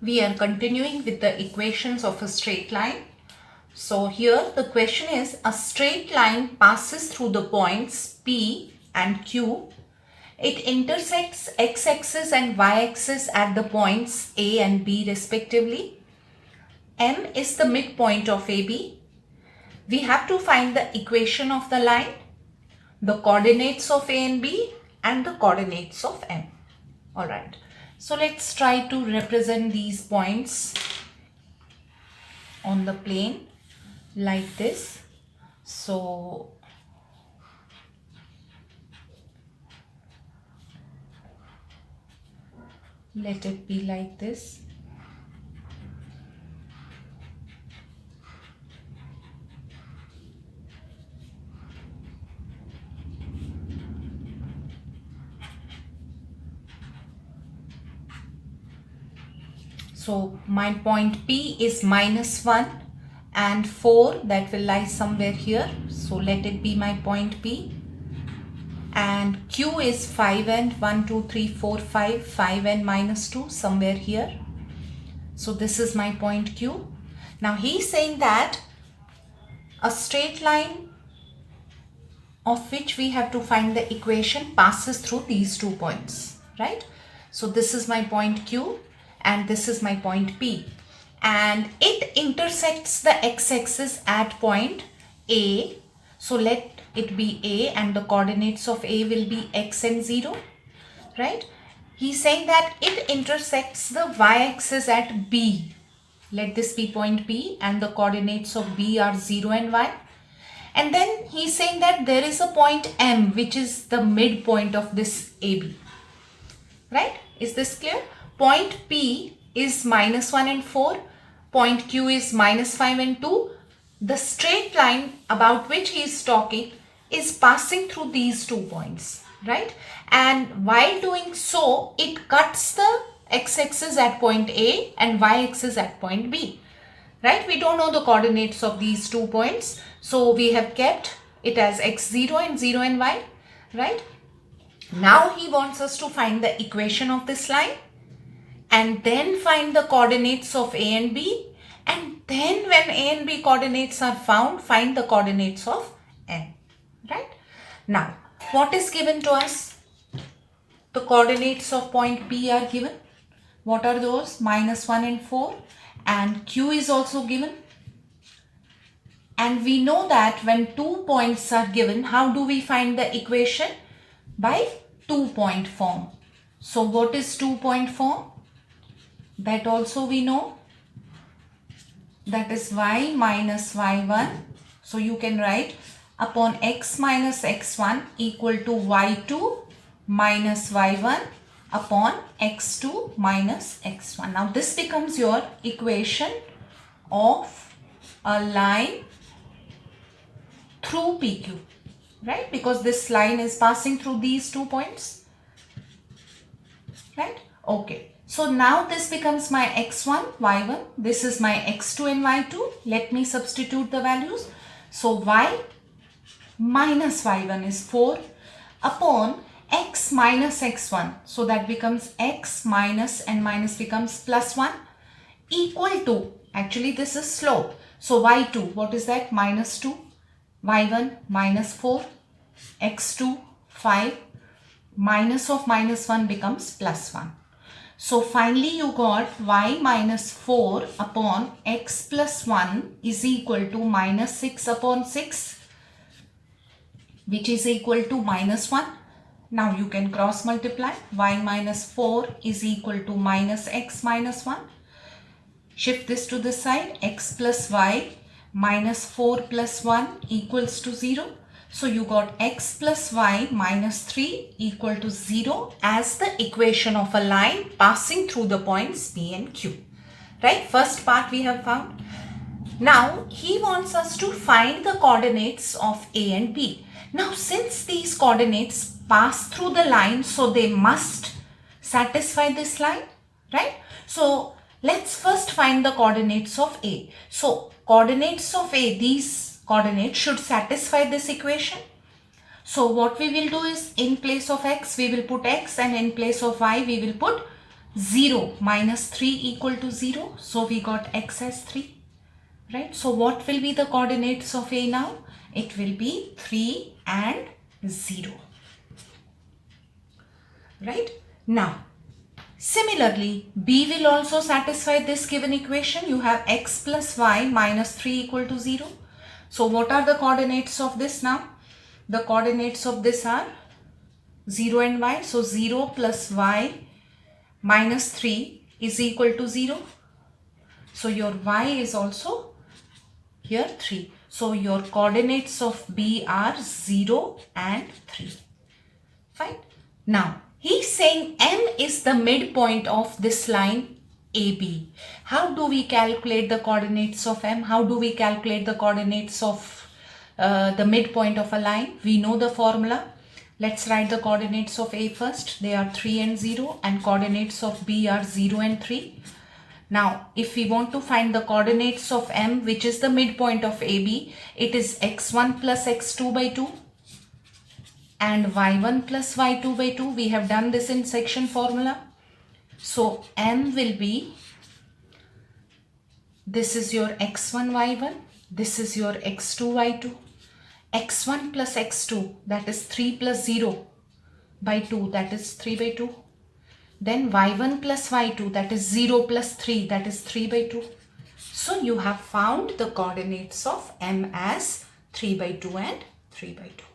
We are continuing with the equations of a straight line. So here the question is, a straight line passes through the points P and Q. It intersects x-axis and y-axis at the points A and B respectively. M is the midpoint of AB. We have to find the equation of the line, the coordinates of A and B, and the coordinates of M. Alright, so let's try to represent these points on the plane like this. So let it be like this. So my point P is -1 and 4, that will lie somewhere here. So let it be my point P. And Q is 5 and 1, 2, 3, 4, 5, 5 and -2 somewhere here. So this is my point Q. Now he's saying that a straight line of which we have to find the equation passes through these 2 points, right? So this is my point Q and this is my point P, and it intersects the x-axis at point A. So let it be A, and the coordinates of A will be x and 0, right? He's saying that it intersects the y-axis at B. Let this be point B, and the coordinates of B are 0 and y. And then he's saying that there is a point M, which is the midpoint of this AB, right? Is this clear? Point P is -1 and 4. Point Q is -5 and 2. The straight line about which he is talking is passing through these 2 points, right? And while doing so, it cuts the x-axis at point A and y-axis at point B, right? We don't know the coordinates of these 2 points, so we have kept it as x0 and 0 and y, right? Now he wants us to find the equation of this line, and then find the coordinates of A and B, and then when A and B coordinates are found, find the coordinates of M, right? Now, what is given to us? The coordinates of point P are given. What are those? -1 and 4, and Q is also given. And we know that when 2 points are given, how do we find the equation? By 2-point form. So what is 2-point form? That also we know. That is y minus y1. So you can write upon x minus x1 equal to y2 minus y1 upon x2 minus x1. Now this becomes your equation of a line through PQ, right? Because this line is passing through these 2 points, right? Okay. So now this becomes my x1, y1. This is my x2 and y2. Let me substitute the values. So y minus y1 is 4 upon x minus x1. So that becomes x minus and minus becomes +1 equal to, actually this is slope. So y2, what is that? -2. y1 -4. x2 5. Minus of -1 becomes +1. So finally you got y minus 4 upon x plus 1 is equal to -6 upon 6, which is equal to -1. Now you can cross multiply. Y minus 4 is equal to -x minus 1. Shift this to the side. X plus y minus 4 plus 1 equals to 0. So you got x plus y minus 3 equal to 0 as the equation of a line passing through the points P and Q. Right? First part we have found. Now he wants us to find the coordinates of A and B. Now since these coordinates pass through the line, so they must satisfy this line, right? So let's first find the coordinates of A. So coordinates of A, these coordinates should satisfy this equation. So what we will do is, in place of x we will put x, and in place of y we will put 0 minus 3 equal to 0. So we got x as 3. Right? So what will be the coordinates of A now? It will be 3 and 0. Right? Now, similarly, B will also satisfy this given equation. You have x plus y minus 3 equal to 0. So what are the coordinates of this now? The coordinates of this are 0 and y. So 0 plus y minus 3 is equal to 0. So your y is also here 3. So your coordinates of B are 0 and 3. Fine. Now, he's saying M is the midpoint of this line AB. How do we calculate the coordinates of M? How do we calculate the coordinates of the midpoint of a line? We know the formula. Let's write the coordinates of A first. They are 3 and 0, and coordinates of B are 0 and 3. Now, if we want to find the coordinates of M, which is the midpoint of AB, it is x1 plus x2 by 2 and y1 plus y2 by 2. We have done this in section formula. So M will be, this is your x1 y1, this is your x2 y2. x1 plus x2, that is 3 plus 0 by 2, that is 3 by 2. Then y1 plus y2, that is 0 plus 3, that is 3 by 2. So you have found the coordinates of M as 3 by 2 and 3 by 2.